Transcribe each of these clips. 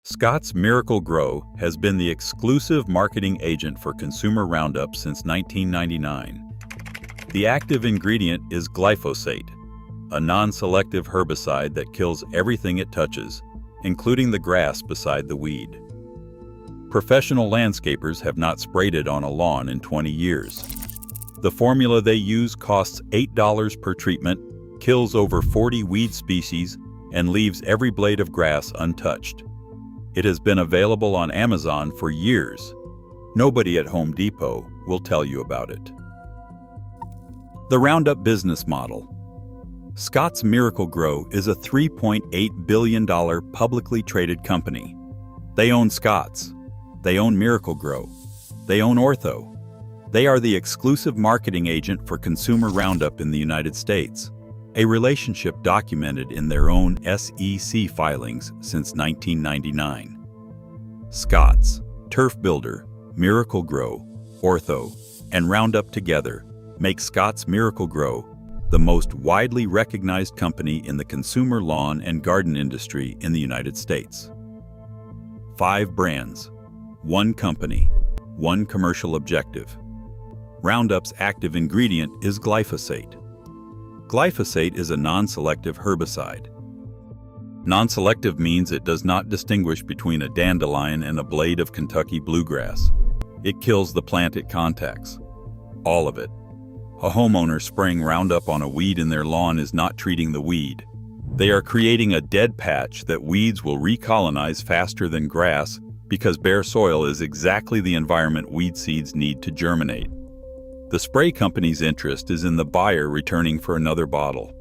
Scotts Miracle-Gro has been the exclusive marketing agent for Consumer Roundup since 1999. The active ingredient is glyphosate, a non-selective herbicide that kills everything it touches, including the grass beside the weed. Professional landscapers have not sprayed it on a lawn in 20 years. The formula they use costs $8 per treatment, kills over 40 weed species, and leaves every blade of grass untouched. It has been available on Amazon for years. Nobody at Home Depot will tell you about it. The Roundup business model. Scotts Miracle-Gro is a $3.8 billion publicly traded company. They own Scotts. They own Miracle-Gro. They own Ortho. They are the exclusive marketing agent for Consumer Roundup in the United States, a relationship documented in their own SEC filings since 1999. Scotts, Turf Builder, Miracle-Gro, Ortho, and Roundup together make Scotts Miracle-Gro the most widely recognized company in the consumer lawn and garden industry in the United States. 5 brands, 1 company, 1 commercial objective. Roundup's active ingredient is glyphosate. Glyphosate is a non-selective herbicide. Non-selective means it does not distinguish between a dandelion and a blade of Kentucky bluegrass. It kills the plant it contacts. All of it. A homeowner spraying Roundup on a weed in their lawn is not treating the weed. They are creating a dead patch that weeds will recolonize faster than grass because bare soil is exactly the environment weed seeds need to germinate. The spray company's interest is in the buyer returning for another bottle.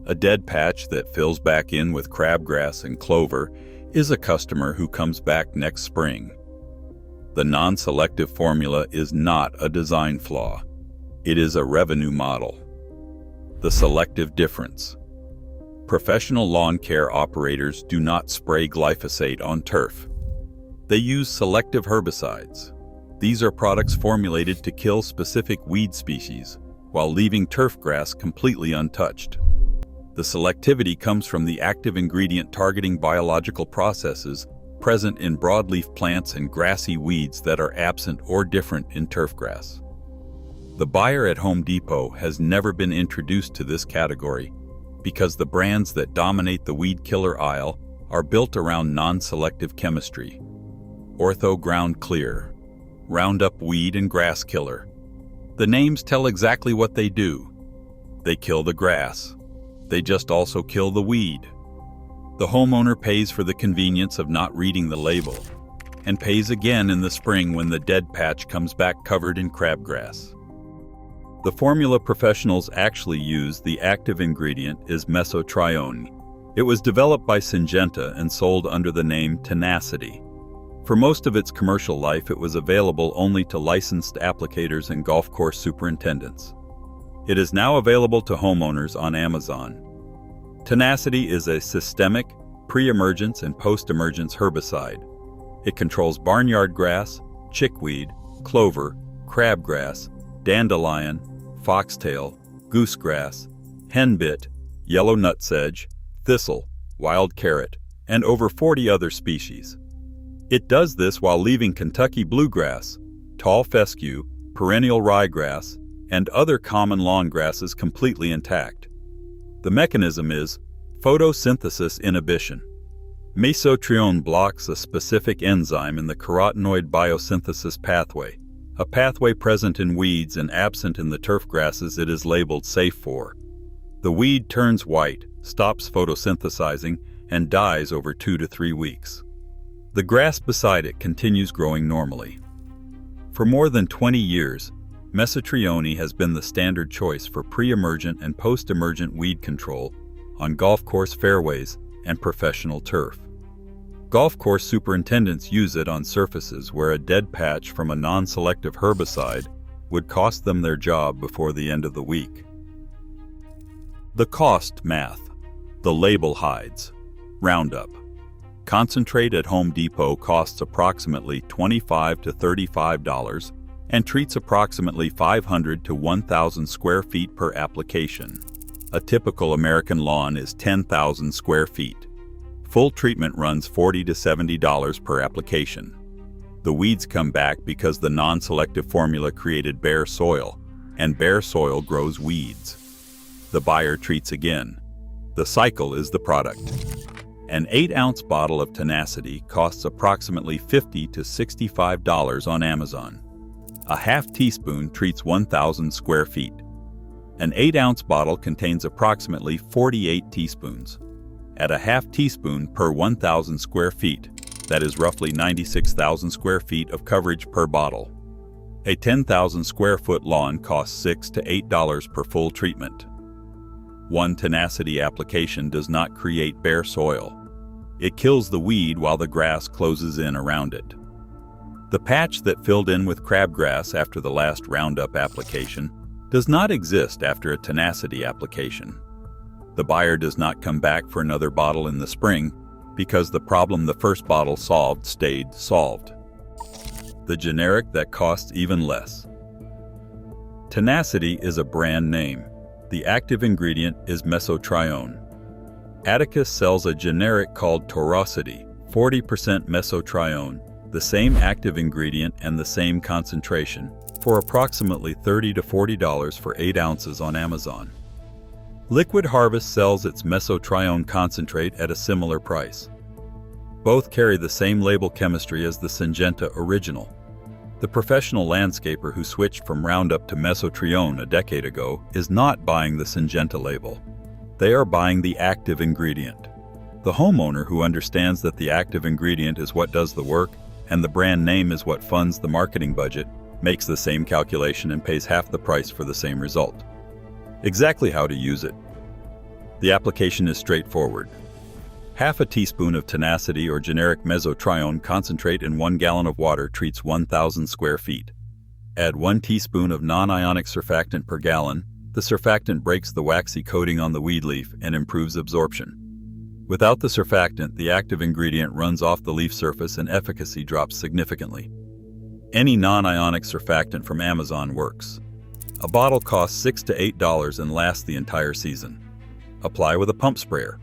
A dead patch that fills back in with crabgrass and clover is a customer who comes back next spring. The non-selective formula is not a design flaw. It is a revenue model. The selective difference. Professional lawn care operators do not spray glyphosate on turf. They use selective herbicides. These are products formulated to kill specific weed species, while leaving turf grass completely untouched. The selectivity comes from the active ingredient targeting biological processes present in broadleaf plants and grassy weeds that are absent or different in turf grass. The buyer at Home Depot has never been introduced to this category because the brands that dominate the weed killer aisle are built around non-selective chemistry. Ortho Ground Clear, Roundup Weed and Grass Killer. The names tell exactly what they do. They kill the grass. They just also kill the weed. The homeowner pays for the convenience of not reading the label, and pays again in the spring when the dead patch comes back covered in crabgrass. The formula professionals actually use, the active ingredient, is mesotrione. It was developed by Syngenta and sold under the name Tenacity. For most of its commercial life, it was available only to licensed applicators and golf course superintendents. It is now available to homeowners on Amazon. Tenacity is a systemic, pre-emergence and post-emergence herbicide. It controls barnyard grass, chickweed, clover, crabgrass, dandelion, foxtail, goosegrass, henbit, yellow nutsedge, thistle, wild carrot, and over 40 other species. It does this while leaving Kentucky bluegrass, tall fescue, perennial ryegrass, and other common lawn grasses completely intact. The mechanism is photosynthesis inhibition. Mesotrione blocks a specific enzyme in the carotenoid biosynthesis pathway, a pathway present in weeds and absent in the turf grasses it is labeled safe for. The weed turns white, stops photosynthesizing, and dies over 2 to 3 weeks. The grass beside it continues growing normally. For more than 20 years, mesotrione has been the standard choice for pre-emergent and post-emergent weed control on golf course fairways and professional turf. Golf course superintendents use it on surfaces where a dead patch from a non-selective herbicide would cost them their job before the end of the week. The cost math. The label hides. Roundup. Concentrate at Home Depot costs approximately $25 to $35 and treats approximately 500 to 1,000 square feet per application. A typical American lawn is 10,000 square feet. Full treatment runs $40 to $70 per application. The weeds come back because the non-selective formula created bare soil, and bare soil grows weeds. The buyer treats again. The cycle is the product. An 8-ounce bottle of Tenacity costs approximately $50 to $65 on Amazon. A half teaspoon treats 1,000 square feet. An 8-ounce bottle contains approximately 48 teaspoons. At a half teaspoon per 1,000 square feet, that is roughly 96,000 square feet of coverage per bottle. A 10,000 square foot lawn costs $6 to $8 per full treatment. One Tenacity application does not create bare soil. It kills the weed while the grass closes in around it. The patch that filled in with crabgrass after the last Roundup application does not exist after a Tenacity application. The buyer does not come back for another bottle in the spring because the problem the first bottle solved stayed solved. The generic that costs even less. Tenacity is a brand name. The active ingredient is mesotrione. Atticus sells a generic called Torosity, 40% mesotrione, the same active ingredient and the same concentration, for approximately $30 to $40 for 8 ounces on Amazon. Liquid Harvest sells its mesotrione concentrate at a similar price. Both carry the same label chemistry as the Syngenta original. The professional landscaper who switched from Roundup to mesotrione a decade ago is not buying the Syngenta label. They are buying the active ingredient. The homeowner who understands that the active ingredient is what does the work and the brand name is what funds the marketing budget makes the same calculation and pays half the price for the same result. Exactly how to use it. The application is straightforward. Half a teaspoon of Tenacity or generic mesotrione concentrate in 1 gallon of water treats 1,000 square feet. Add 1 teaspoon of non-ionic surfactant per gallon. The surfactant breaks the waxy coating on the weed leaf and improves absorption. Without the surfactant, the active ingredient runs off the leaf surface and efficacy drops significantly. Any non-ionic surfactant from Amazon works. A bottle costs $6 to $8 and lasts the entire season. Apply with a pump sprayer.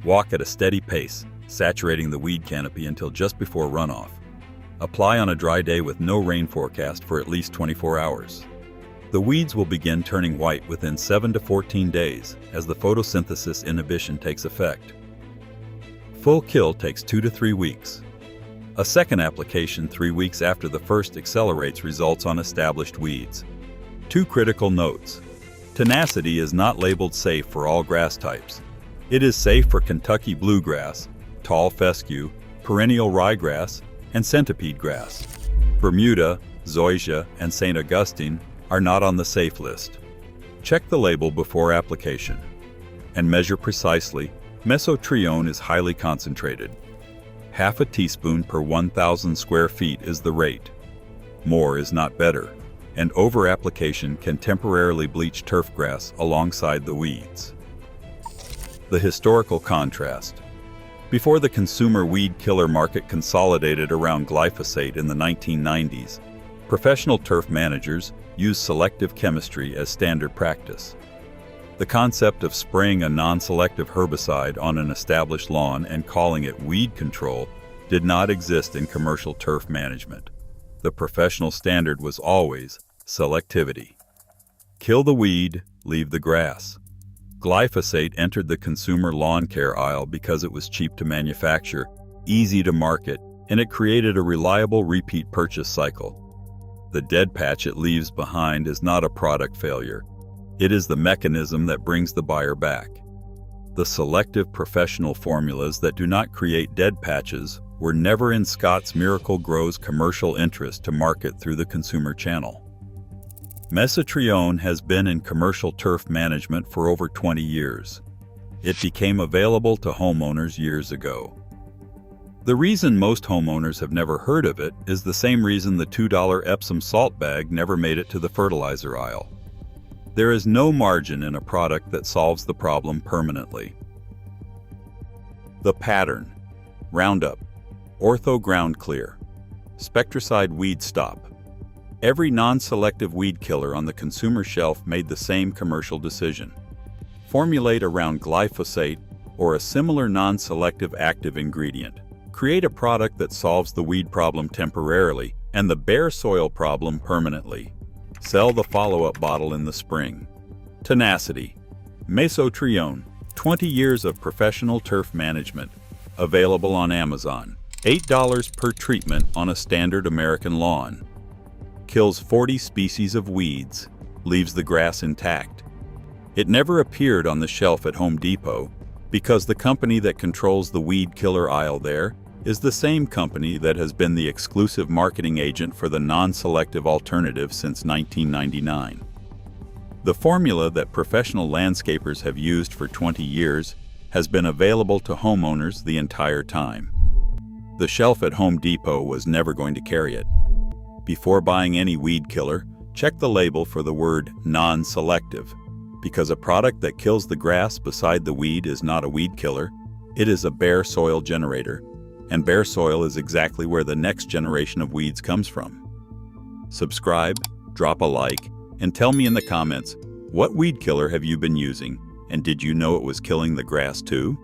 Walk at a steady pace, saturating the weed canopy until just before runoff. Apply on a dry day with no rain forecast for at least 24 hours. The weeds will begin turning white within 7 to 14 days as the photosynthesis inhibition takes effect. Full kill takes 2 to 3 weeks. A second application 3 weeks after the first accelerates results on established weeds. 2 critical notes. Tenacity is not labeled safe for all grass types. It is safe for Kentucky bluegrass, tall fescue, perennial ryegrass, and centipede grass. Bermuda, zoysia, and St. Augustine are not on the safe list. Check the label before application. And measure precisely. Mesotrione is highly concentrated. Half a teaspoon per 1,000 square feet is the rate. More is not better, and over-application can temporarily bleach turfgrass alongside the weeds. The historical contrast. Before the consumer weed killer market consolidated around glyphosate in the 1990s, professional turf managers used selective chemistry as standard practice. The concept of spraying a non-selective herbicide on an established lawn and calling it weed control did not exist in commercial turf management. The professional standard was always selectivity. Kill the weed, leave the grass. Glyphosate entered the consumer lawn care aisle because it was cheap to manufacture, easy to market, and it created a reliable repeat purchase cycle. The dead patch it leaves behind is not a product failure. It is the mechanism that brings the buyer back. The selective professional formulas that do not create dead patches were never in Scotts Miracle-Gro's commercial interest to market through the consumer channel. Mesotrione has been in commercial turf management for over 20 years. It became available to homeowners years ago. The reason most homeowners have never heard of it is the same reason the $2 Epsom salt bag never made it to the fertilizer aisle. There is no margin in a product that solves the problem permanently. The pattern: Roundup, Ortho Ground Clear, Spectracide Weed Stop. Every non-selective weed killer on the consumer shelf made the same commercial decision. Formulate around glyphosate, or a similar non-selective active ingredient. Create a product that solves the weed problem temporarily and the bare soil problem permanently. Sell the follow-up bottle in the spring. Tenacity. Mesotrione. 20 years of professional turf management. Available on Amazon. $8 per treatment on a standard American lawn. Kills 40 species of weeds. Leaves the grass intact. It never appeared on the shelf at Home Depot because the company that controls the weed killer aisle there is the same company that has been the exclusive marketing agent for the non-selective alternative since 1999. The formula that professional landscapers have used for 20 years has been available to homeowners the entire time. The shelf at Home Depot was never going to carry it. Before buying any weed killer, check the label for the word non-selective, because a product that kills the grass beside the weed is not a weed killer, it is a bare soil generator, and bare soil is exactly where the next generation of weeds comes from. Subscribe, drop a like, and tell me in the comments, what weed killer have you been using, and did you know it was killing the grass too?